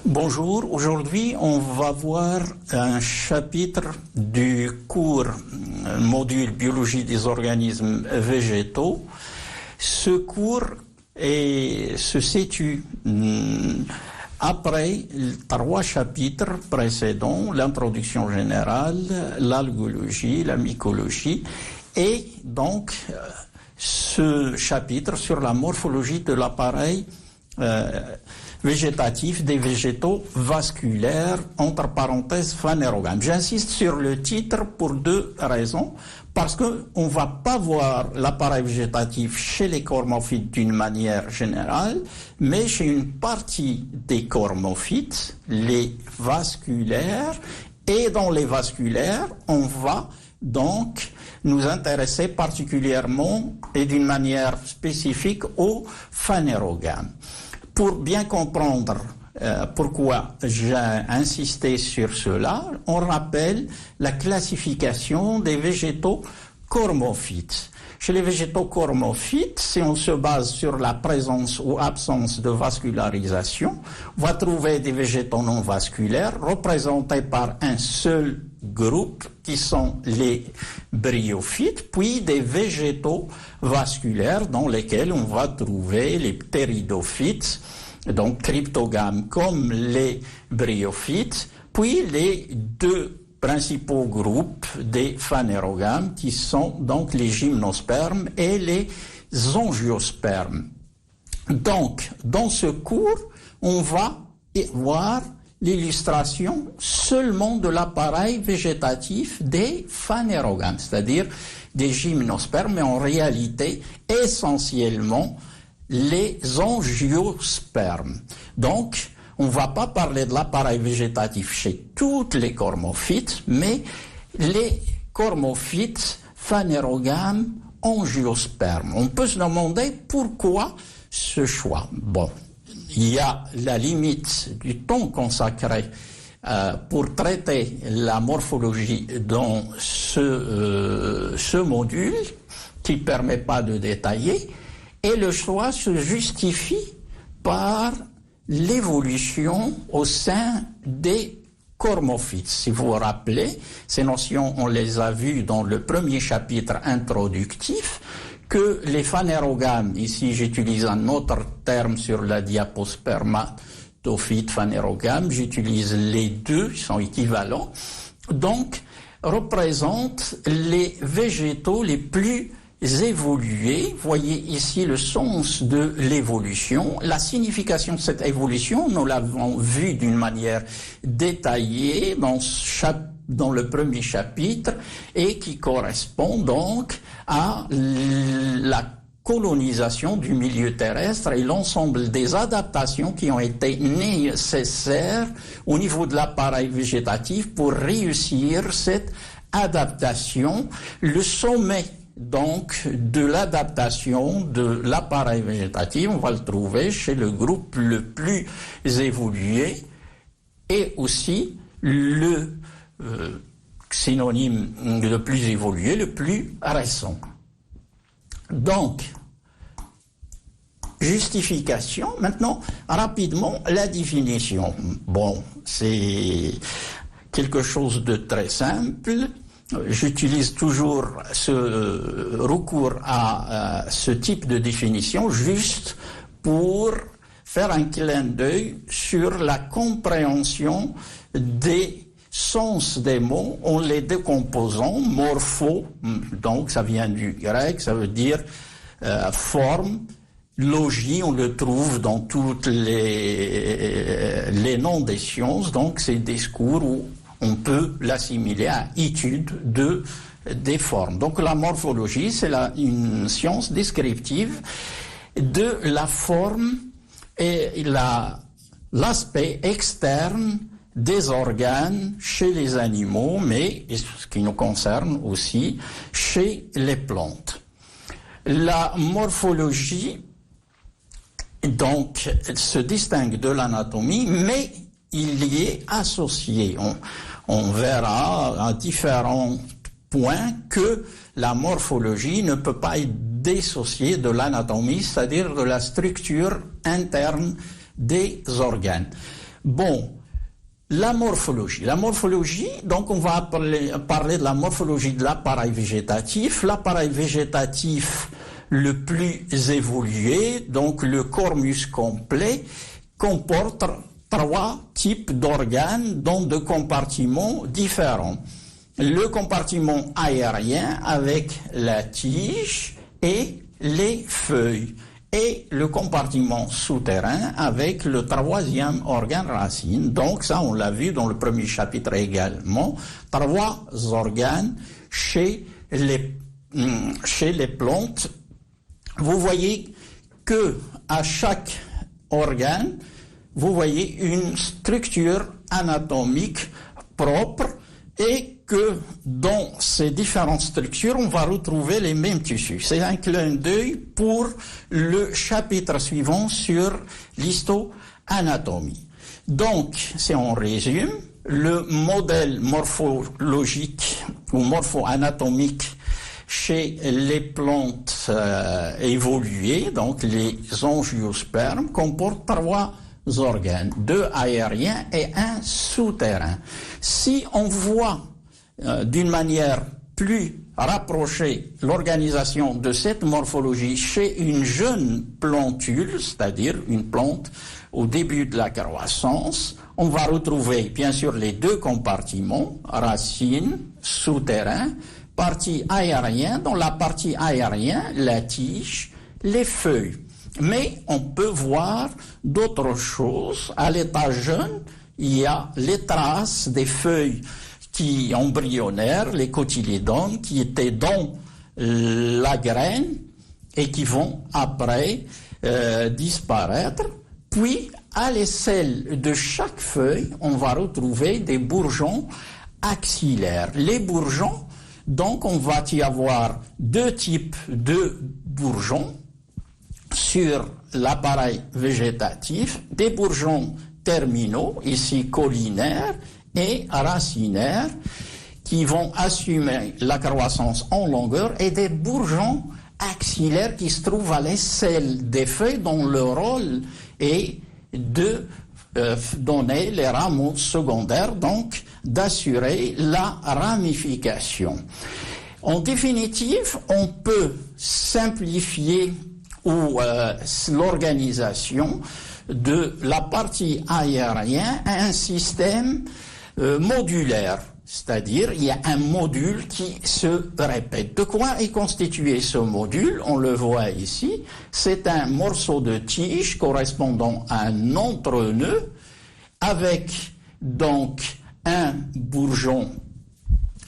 Bonjour, aujourd'hui on va voir un chapitre du cours module biologie des organismes végétaux. Ce cours se situe après 3 chapitres précédents, l'introduction générale, l'algologie, la mycologie, et donc ce chapitre sur la morphologie de l'appareil végétatif des végétaux vasculaires, entre parenthèses phanérogames. J'insiste sur le titre pour 2 raisons. Parce qu'on ne va pas voir l'appareil végétatif chez les cormophytes d'une manière générale, mais chez une partie des cormophytes, les vasculaires, et dans les vasculaires, on va donc nous intéresser particulièrement et d'une manière spécifique aux phanérogames. Pour bien comprendre pourquoi j'ai insisté sur cela, on rappelle la classification des végétaux cormophytes. Chez les végétaux cormophytes, si on se base sur la présence ou absence de vascularisation, on va trouver des végétaux non vasculaires représentés par un seul groupe qui sont les bryophytes, puis des végétaux vasculaires dans lesquels on va trouver les ptéridophytes, donc cryptogames comme les bryophytes, puis les 2 principaux groupes des phanérogames qui sont donc les gymnospermes et les angiospermes. Donc, dans ce cours, on va voir l'illustration seulement de l'appareil végétatif des phanérogames, c'est-à-dire des gymnospermes, mais en réalité essentiellement les angiospermes. Donc, on ne va pas parler de l'appareil végétatif chez toutes les cormophytes, mais les cormophytes phanérogames angiospermes. On peut se demander pourquoi ce choix. Bon, il y a la limite du temps consacré pour traiter la morphologie dans ce module, qui ne permet pas de détailler, et le choix se justifie par l'évolution au sein des cormophytes. Si vous vous rappelez, ces notions, on les a vues dans le premier chapitre introductif, que les phanérogames, ici j'utilise un autre terme sur la diapo, spermatophyte, phanérogame, j'utilise les 2, ils sont équivalents, donc représentent les végétaux les plus évoluer. Voyez ici le sens de l'évolution. La signification de cette évolution, nous l'avons vu d'une manière détaillée dans le premier chapitre et qui correspond donc à la colonisation du milieu terrestre et l'ensemble des adaptations qui ont été nécessaires au niveau de l'appareil végétatif pour réussir cette adaptation. Le sommet donc de l'adaptation de l'appareil végétatif, on va le trouver chez le groupe le plus évolué et aussi le synonyme le plus évolué, le plus récent. Donc, justification. Maintenant, rapidement, la définition. Bon, c'est quelque chose de très simple. J'utilise toujours ce recours à ce type de définition juste pour faire un clin d'œil sur la compréhension des sens des mots en les décomposant. Morpho, donc ça vient du grec, ça veut dire forme. Logie, on le trouve dans toutes les noms des sciences, donc c'est des discours où on peut l'assimiler à étude des formes. Donc la morphologie, c'est une science descriptive de la forme et l'aspect externe des organes chez les animaux, mais ce qui nous concerne aussi chez les plantes. La morphologie donc se distingue de l'anatomie, mais il y est associé. On verra à différents points que la morphologie ne peut pas être dissociée de l'anatomie, c'est-à-dire de la structure interne des organes. Bon, la morphologie. La morphologie, donc on va parler de la morphologie de l'appareil végétatif. L'appareil végétatif le plus évolué, donc le corpus complet, comporte 3 types d'organes dans 2 compartiments différents. Le compartiment aérien avec la tige et les feuilles, et le compartiment souterrain avec le 3e organe racine. Donc ça, on l'a vu dans le premier chapitre également, 3 organes chez les plantes. Vous voyez que à chaque organe, vous voyez une structure anatomique propre, et que dans ces différentes structures, on va retrouver les mêmes tissus. C'est un clin d'œil pour le chapitre suivant sur l'histoanatomie. Donc, si on résume, le modèle morphologique ou morpho-anatomique chez les plantes évoluées, donc les angiospermes, comporte 3 organes, 2 aériens et 1 souterrain. Si on voit d'une manière plus rapprochée l'organisation de cette morphologie chez une jeune plantule, c'est-à-dire une plante au début de la croissance, on va retrouver bien sûr les 2 compartiments, racine, souterrain, partie aérienne, dans la partie aérienne, la tige, les feuilles. Mais on peut voir d'autres choses. À l'état jeune, il y a les traces des feuilles embryonnaires, les cotylédones, qui étaient dans la graine et qui vont après disparaître. Puis, à l'aisselle de chaque feuille, on va retrouver des bourgeons axillaires. Les bourgeons, donc on va y avoir 2 types de bourgeons sur l'appareil végétatif, des bourgeons terminaux, ici caulinaires et racinaires, qui vont assumer la croissance en longueur, et des bourgeons axillaires qui se trouvent à l'aisselle des feuilles, dont le rôle est de donner les rameaux secondaires, donc d'assurer la ramification. En définitive, on peut simplifier l'organisation de la partie aérienne à un système modulaire, c'est-à-dire il y a un module qui se répète. De quoi est constitué ce module? On le voit ici, c'est un morceau de tige correspondant à un entre-nœud avec donc un bourgeon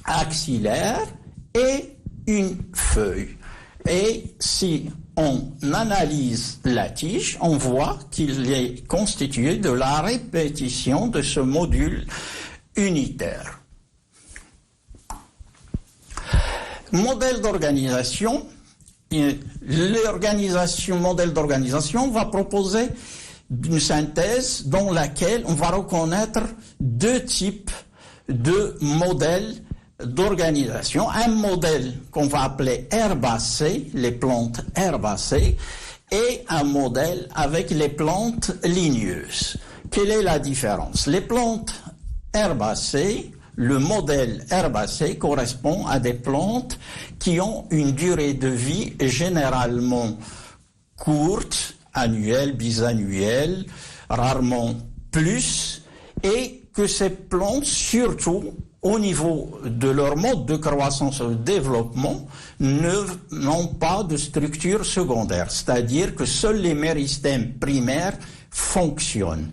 axillaire et une feuille. Et si on analyse la tige, on voit qu'il est constitué de la répétition de ce module unitaire. Modèle d'organisation. Modèle d'organisation va proposer une synthèse dans laquelle on va reconnaître 2 types de modèles d'organisation. Un modèle qu'on va appeler herbacé, les plantes herbacées, et un modèle avec les plantes ligneuses. Quelle est la différence? Les plantes herbacées, le modèle herbacé correspond à des plantes qui ont une durée de vie généralement courte, annuelle, bisannuelle, rarement plus, et que ces plantes, surtout au niveau de leur mode de croissance et de développement, n'ont pas de structure secondaire, c'est-à-dire que seuls les méristèmes primaires fonctionnent.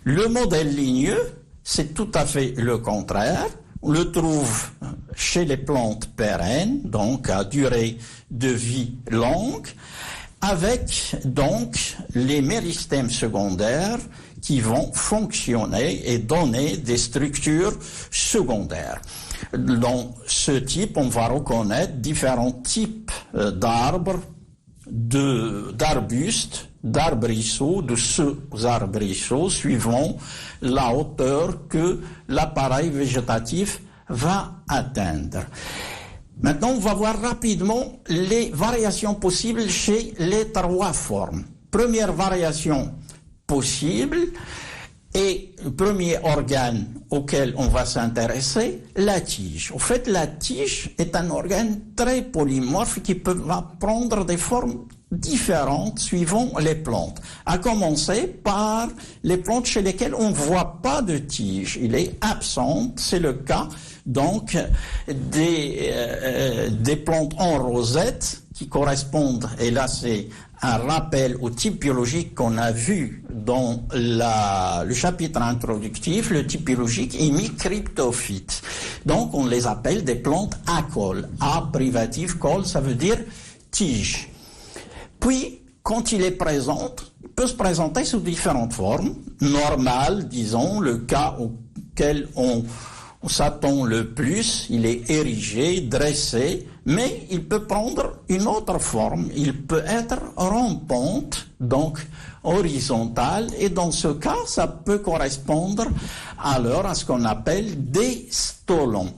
Le modèle ligneux, c'est tout à fait le contraire. On le trouve chez les plantes pérennes, donc à durée de vie longue, avec donc les méristèmes secondaires qui vont fonctionner et donner des structures secondaires. Dans ce type, on va reconnaître différents types d'arbres, d'arbustes, d'arbrisseaux, de sous-arbrisseaux, suivant la hauteur que l'appareil végétatif va atteindre. Maintenant, on va voir rapidement les variations possibles chez les 3 formes. Première variation possible, Et le premier organe auquel on va s'intéresser, la tige. En fait, la tige est un organe très polymorphe qui va prendre des formes différentes suivant les plantes. À commencer par les plantes chez lesquelles on ne voit pas de tige. Il est absent. C'est le cas donc des plantes en rosette qui correspondent, et là c'est un rappel au type biologique qu'on a vu dans le chapitre introductif. Le type biologique est mi-cryptophyte. Donc on les appelle des plantes à col. A privative, col, ça veut dire tige. Puis, quand il est présent, il peut se présenter sous différentes formes. Normale, disons, le cas auquel on s'attend le plus, il est érigé, dressé, mais il peut prendre une autre forme. Il peut être rampante, donc horizontale, et dans ce cas, ça peut correspondre alors à ce qu'on appelle des stolons.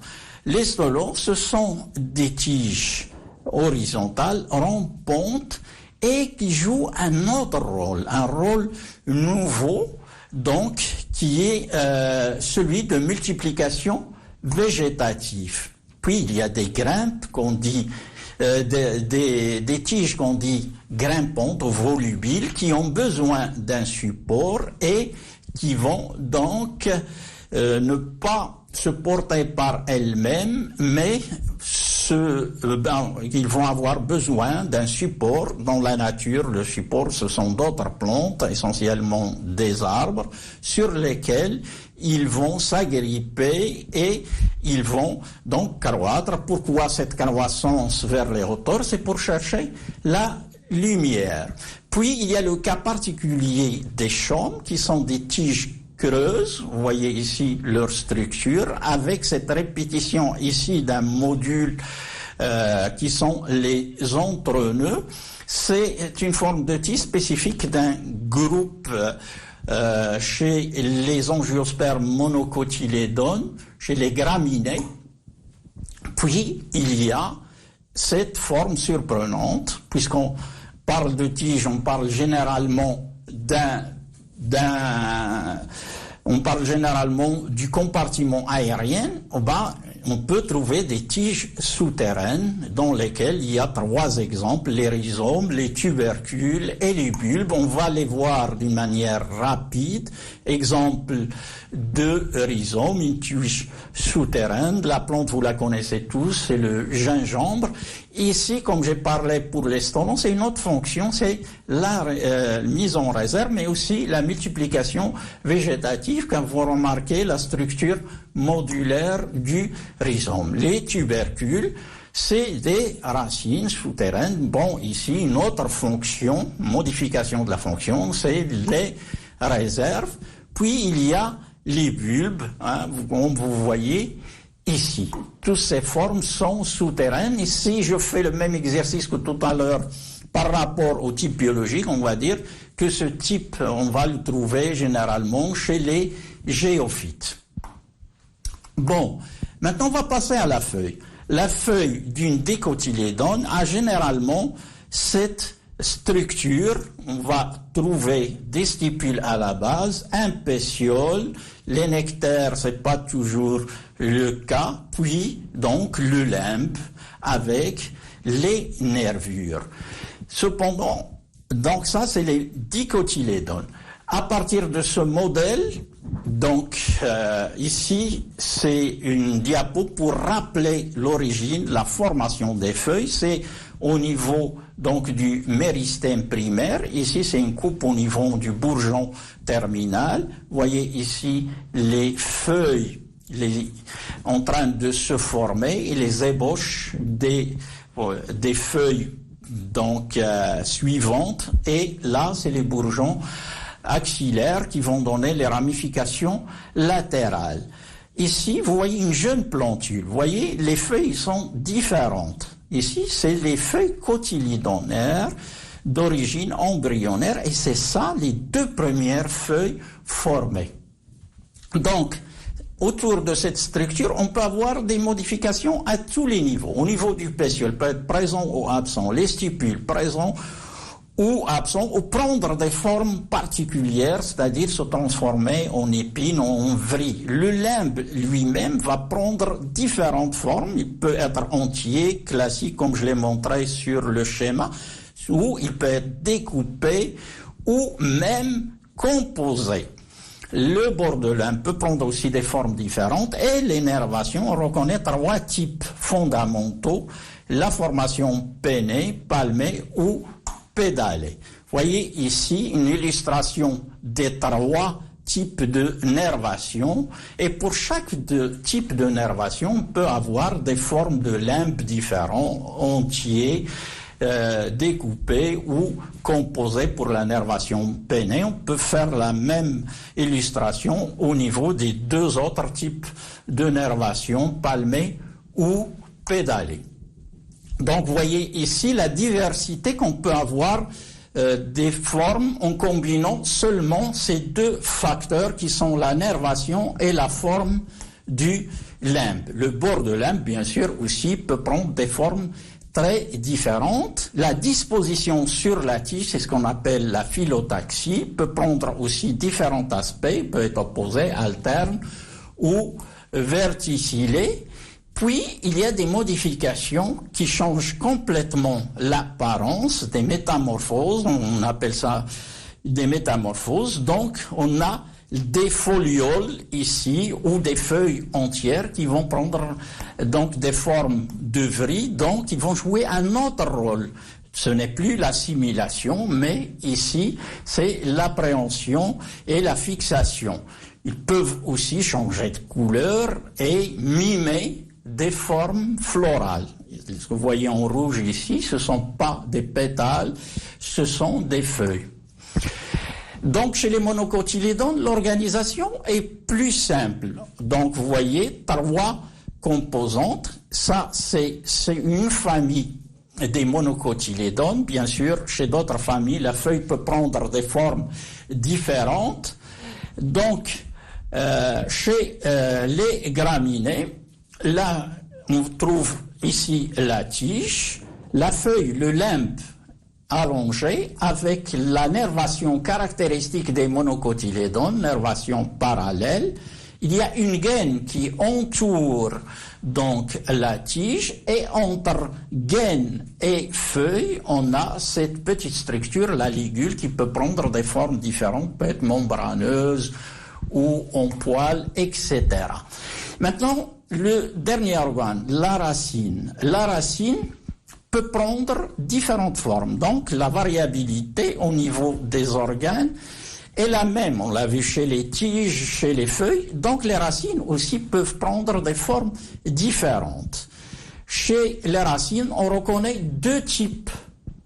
Les stolons, ce sont des tiges horizontales, rampantes, et qui jouent un autre rôle, un rôle nouveau, donc qui est celui de multiplication végétative. Puis il y a des grimpes qu'on dit, des tiges qu'on dit grimpantes ou volubiles, qui ont besoin d'un support et qui vont donc ne pas se porter par elles-mêmes, mais ils vont avoir besoin d'un support dans la nature. Le support, ce sont d'autres plantes, essentiellement des arbres, sur lesquels ils vont s'agripper et ils vont donc croître. Pourquoi cette croissance vers les hauteurs? C'est pour chercher la lumière. Puis, il y a le cas particulier des chaumes, qui sont des tiges creuses. Vous voyez ici leur structure, avec cette répétition ici d'un module qui sont les entrenœuds. C'est une forme de tige spécifique d'un groupe chez les angiospermes monocotylédones, chez les graminées. Puis, il y a cette forme surprenante, puisqu'on parle de tige, on parle généralement on parle généralement du compartiment aérien. On peut trouver des tiges souterraines dans lesquelles il y a 3 exemples, les rhizomes, les tubercules et les bulbes. On va les voir d'une manière rapide. Exemple de rhizome, une tige souterraine. La plante, vous la connaissez tous, c'est le gingembre. Ici, comme j'ai parlé pour les stolons, c'est une autre fonction, c'est la mise en réserve, mais aussi la multiplication végétative, quand vous remarquez la structure modulaire du rhizome. Les tubercules, c'est des racines souterraines. Bon, ici, une autre fonction, modification de la fonction, c'est les réserves. Puis, il y a les bulbes, comme vous voyez ici. Toutes ces formes sont souterraines. Ici, je fais le même exercice que tout à l'heure par rapport au type biologique. On va dire que ce type, on va le trouver généralement chez les géophytes. Bon, maintenant on va passer à la feuille. La feuille d'une dicotylédone a généralement cette structure. On va trouver des stipules à la base, un pétiole, les nectaires, c'est pas toujours le cas, puis donc le limbe avec les nervures. Cependant, donc ça c'est les dicotylédones. À partir de ce modèle, donc ici c'est une diapo pour rappeler l'origine, la formation des feuilles. C'est au niveau donc du méristème primaire. Ici c'est une coupe au niveau du bourgeon terminal. Vous voyez ici les feuilles en train de se former et les ébauches des feuilles donc suivantes. Et là c'est les bourgeons axillaires qui vont donner les ramifications latérales. Ici, vous voyez une jeune plantule. Vous voyez, les feuilles sont différentes. Ici, c'est les feuilles cotylédonaires d'origine embryonnaire, et c'est ça les 2 premières feuilles formées. Donc, autour de cette structure, on peut avoir des modifications à tous les niveaux. Au niveau du pétiole, peut être présent ou absent, les stipules présents ou absent, ou prendre des formes particulières, c'est-à-dire se transformer en épine ou en vrille. Le limbe lui-même va prendre différentes formes. Il peut être entier, classique, comme je l'ai montré sur le schéma, ou il peut être découpé, ou même composé. Le bord de limbe peut prendre aussi des formes différentes et l'énervation reconnaît 3 types fondamentaux, la formation peinée, palmée ou pédalée. Voyez ici une illustration des 3 types de nervation et pour chaque type de nervation on peut avoir des formes de limbe différentes, entiers, découpé ou composé pour la nervation peinée. On peut faire la même illustration au niveau des 2 autres types de nervation, palmée ou pédalée. Donc, vous voyez ici la diversité qu'on peut avoir des formes en combinant seulement ces 2 facteurs qui sont la nervation et la forme du limbe. Le bord de limbe, bien sûr, aussi peut prendre des formes très différentes. La disposition sur la tige, c'est ce qu'on appelle la phyllotaxie, peut prendre aussi différents aspects, peut être opposé, alterne ou verticillé. Puis, il y a des modifications qui changent complètement l'apparence, des métamorphoses, on appelle ça des métamorphoses. Donc, on a des folioles ici ou des feuilles entières qui vont prendre donc des formes de vrille, donc ils vont jouer un autre rôle. Ce n'est plus l'assimilation, mais ici c'est l'appréhension et la fixation. Ils peuvent aussi changer de couleur et mimer des formes florales. Ce que vous voyez en rouge ici, ce ne sont pas des pétales, ce sont des feuilles. Donc, chez les monocotylédones, l'organisation est plus simple. Donc, vous voyez, 3 composantes. Ça, c'est une famille des monocotylédones. Bien sûr, chez d'autres familles, la feuille peut prendre des formes différentes. Donc, chez les graminées, là, on trouve ici la tige, la feuille, le limbe, allongé avec la nervation caractéristique des monocotylédones, nervation parallèle. Il y a une gaine qui entoure donc la tige et entre gaine et feuille, on a cette petite structure, la ligule, qui peut prendre des formes différentes, peut être membraneuse ou en poil, etc. Maintenant, le dernier organe, la racine. La racine peut prendre différentes formes. Donc, la variabilité au niveau des organes est la même. On l'a vu chez les tiges, chez les feuilles. Donc, les racines aussi peuvent prendre des formes différentes. Chez les racines, on reconnaît 2 types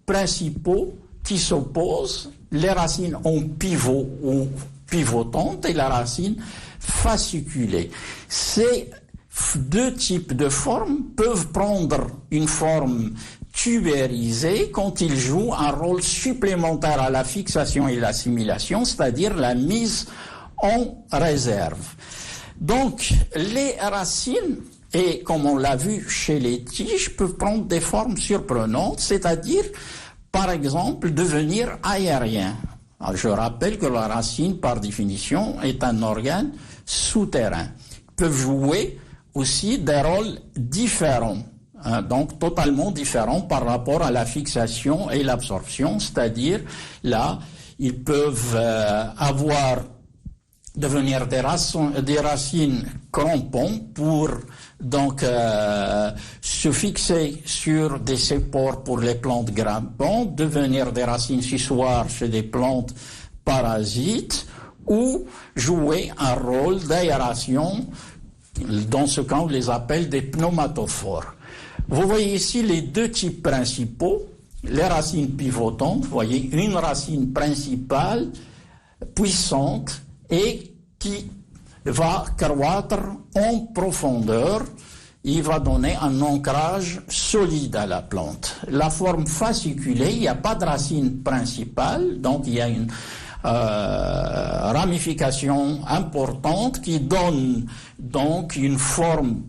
principaux qui s'opposent. Les racines en pivot ou pivotantes et la racine fasciculée. Ces 2 types de formes peuvent prendre une forme tubérisée quand ils jouent un rôle supplémentaire à la fixation et l'assimilation, c'est-à-dire la mise en réserve. Donc, les racines, et comme on l'a vu chez les tiges, peuvent prendre des formes surprenantes, c'est-à-dire, par exemple, devenir aérien. Alors, je rappelle que la racine, par définition, est un organe souterrain. Ils peuvent jouer aussi des rôles différents, hein, donc totalement différents par rapport à la fixation et l'absorption, c'est-à-dire là, ils peuvent devenir des racines crampons pour donc se fixer sur des supports pour les plantes grimpantes, devenir des racines scissoires chez des plantes parasites ou jouer un rôle d'aération. Dans ce cas, on les appelle des pneumatophores. Vous voyez ici les 2 types principaux, les racines pivotantes. Vous voyez une racine principale, puissante, et qui va croître en profondeur. Il va donner un ancrage solide à la plante. La forme fasciculée, il n'y a pas de racine principale, donc il y a une ramification importante qui donne donc une forme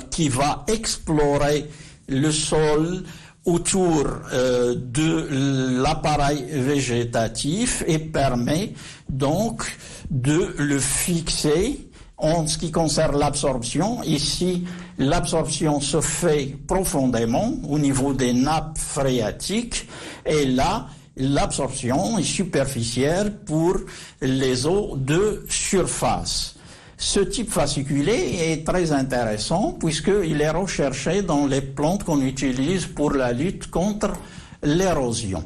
qui va explorer le sol autour de l'appareil végétatif et permet donc de le fixer. En ce qui concerne l'absorption, ici, l'absorption se fait profondément au niveau des nappes phréatiques et là, l'absorption est superficielle pour les eaux de surface. Ce type fasciculé est très intéressant puisqu'il est recherché dans les plantes qu'on utilise pour la lutte contre l'érosion.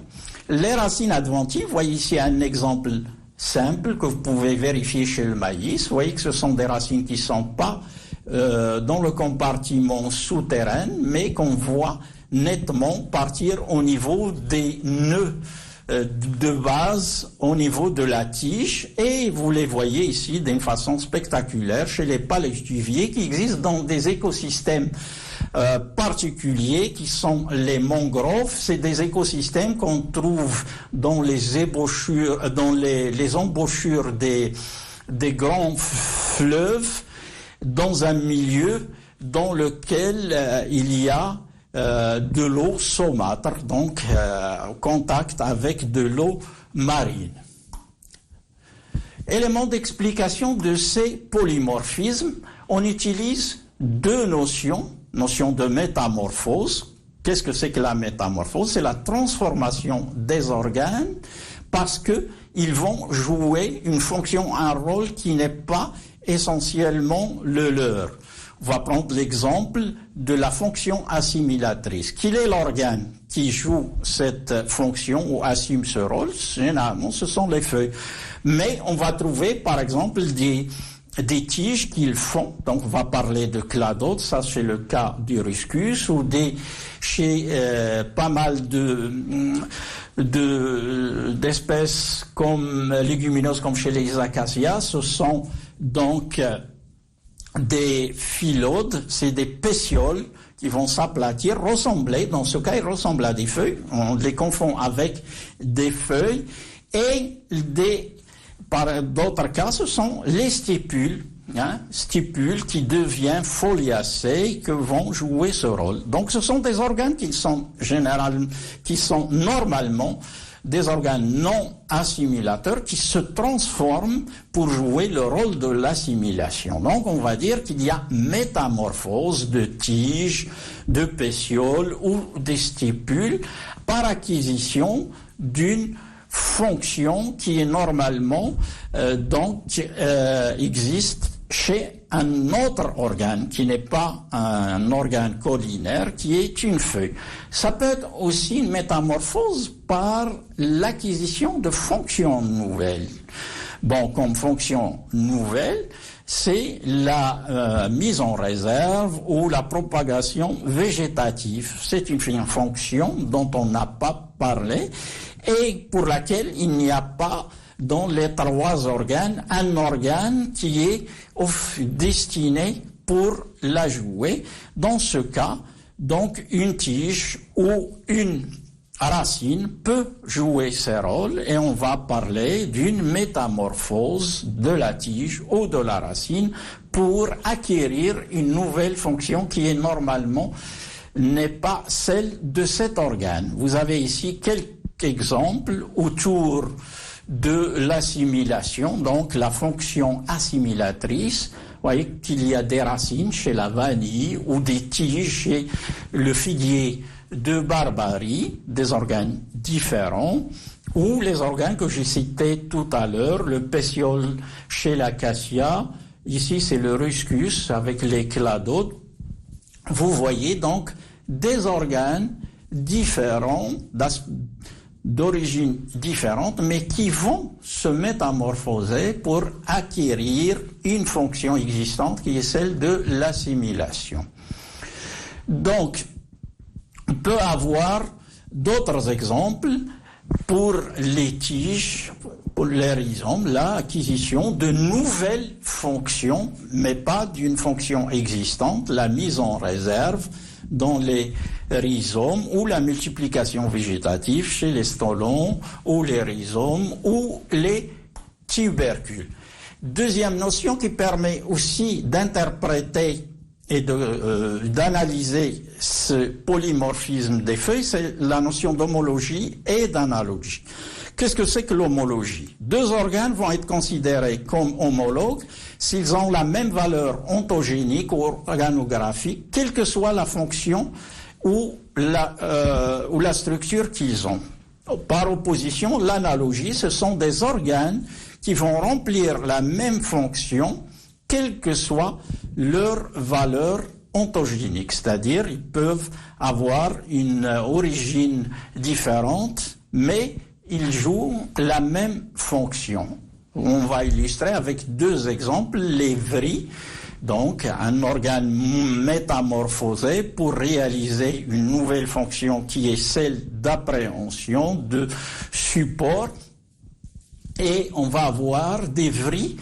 Les racines adventives, vous voyez ici un exemple simple que vous pouvez vérifier chez le maïs. Vous voyez que ce sont des racines qui ne sont pas dans le compartiment souterrain, mais qu'on voit nettement partir au niveau des nœuds de base au niveau de la tige, et vous les voyez ici d'une façon spectaculaire chez les palétuviers qui existent dans des écosystèmes particuliers qui sont les mangroves. C'est des écosystèmes qu'on trouve dans les ébauchures, dans les embouchures des grands fleuves, dans un milieu dans lequel il y a de l'eau saumâtre, donc au contact avec de l'eau marine. Élément d'explication de ces polymorphismes, on utilise deux notions de métamorphose. Qu'est-ce que c'est que la métamorphose? C'est la transformation des organes parce que ils vont jouer une fonction, un rôle qui n'est pas essentiellement le leur. On va prendre l'exemple de la fonction assimilatrice. Quel est l'organe qui joue cette fonction ou assume ce rôle? Généralement, ce sont les feuilles. Mais on va trouver, par exemple, des tiges qu'ils font. Donc, on va parler de cladodes, ça c'est le cas du Ruscus, ou chez pas mal d'espèces comme légumineuses, comme chez les acacias. Ce sont donc des phyllodes, c'est des pétioles qui vont s'aplatir, ressembler, dans ce cas, ils ressemblent à des feuilles, on les confond avec des feuilles, et par d'autres cas, ce sont les stipules, stipules qui deviennent foliacées, que vont jouer ce rôle. Donc, ce sont des organes qui sont normalement des organes non assimilateurs qui se transforment pour jouer le rôle de l'assimilation. Donc, on va dire qu'il y a métamorphose de tiges, de pétioles ou des stipules par acquisition d'une fonction qui est normalement existe chez un autre organe qui n'est pas un organe collinaire, qui est une feuille. Ça peut être aussi une métamorphose par l'acquisition de fonctions nouvelles. Bon, comme fonction nouvelle, c'est la mise en réserve ou la propagation végétative. C'est une fonction dont on n'a pas parlé et pour laquelle il n'y a pas dans les trois organes un organe qui est destiné pour la jouer. Dans ce cas, donc une tige ou une racine peut jouer ces rôles et on va parler d'une métamorphose de la tige ou de la racine pour acquérir une nouvelle fonction qui est normalement n'est pas celle de cet organe. Vous avez ici quelques exemples autour de l'assimilation, donc la fonction assimilatrice. Vous voyez qu'il y a des racines chez la vanille ou des tiges chez le figuier de Barbarie, des organes différents, ou les organes que j'ai cités tout à l'heure, le pétiole chez l'acacia, ici c'est le Ruscus avec les cladodes. Vous voyez donc des organes différents, d'origine différente, mais qui vont se métamorphoser pour acquérir une fonction existante qui est celle de l'assimilation. Donc, on peut avoir d'autres exemples pour les tiges, pour les rhizomes, l'acquisition de nouvelles fonctions, mais pas d'une fonction existante, la mise en réserve dans les rhizomes ou la multiplication végétative chez les stolons ou les rhizomes ou les tubercules. Deuxième notion qui permet aussi d'interpréter et d'analyser ce polymorphisme des feuilles, c'est la notion d'homologie et d'analogie. Qu'est-ce que c'est que l'homologie? Deux organes vont être considérés comme homologues s'ils ont la même valeur ontogénique ou organographique, quelle que soit la fonction ou la structure qu'ils ont. Par opposition, l'analogie, ce sont des organes qui vont remplir la même fonction, quelle que soit leur valeur ontogénique. C'est-à-dire, ils peuvent avoir une origine différente, mais ils jouent la même fonction. On va illustrer avec deux exemples, les vrilles, donc un organe métamorphosé pour réaliser une nouvelle fonction qui est celle d'appréhension, de support, et on va avoir des vrilles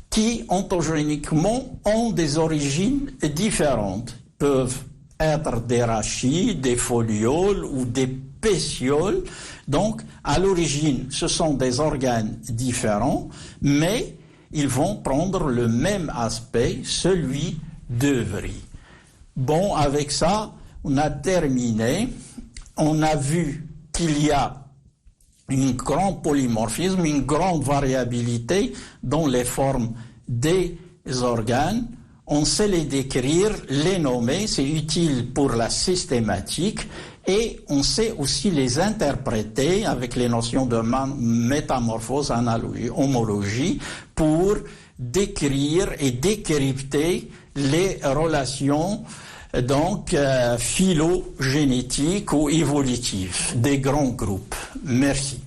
qui ontogéniquement ont des origines différentes, peuvent être des rachis, des folioles ou des pétioles. Donc, à l'origine, ce sont des organes différents, mais ils vont prendre le même aspect, celui de vrille. Bon, avec ça, on a terminé. On a vu qu'il y a un grand polymorphisme, une grande variabilité dans les formes des organes. On sait les décrire, les nommer, c'est utile pour la systématique, et on sait aussi les interpréter avec les notions de métamorphose, analogie, homologie, pour décrire et décrypter les relations donc phylogénétiques ou évolutives des grands groupes. Merci.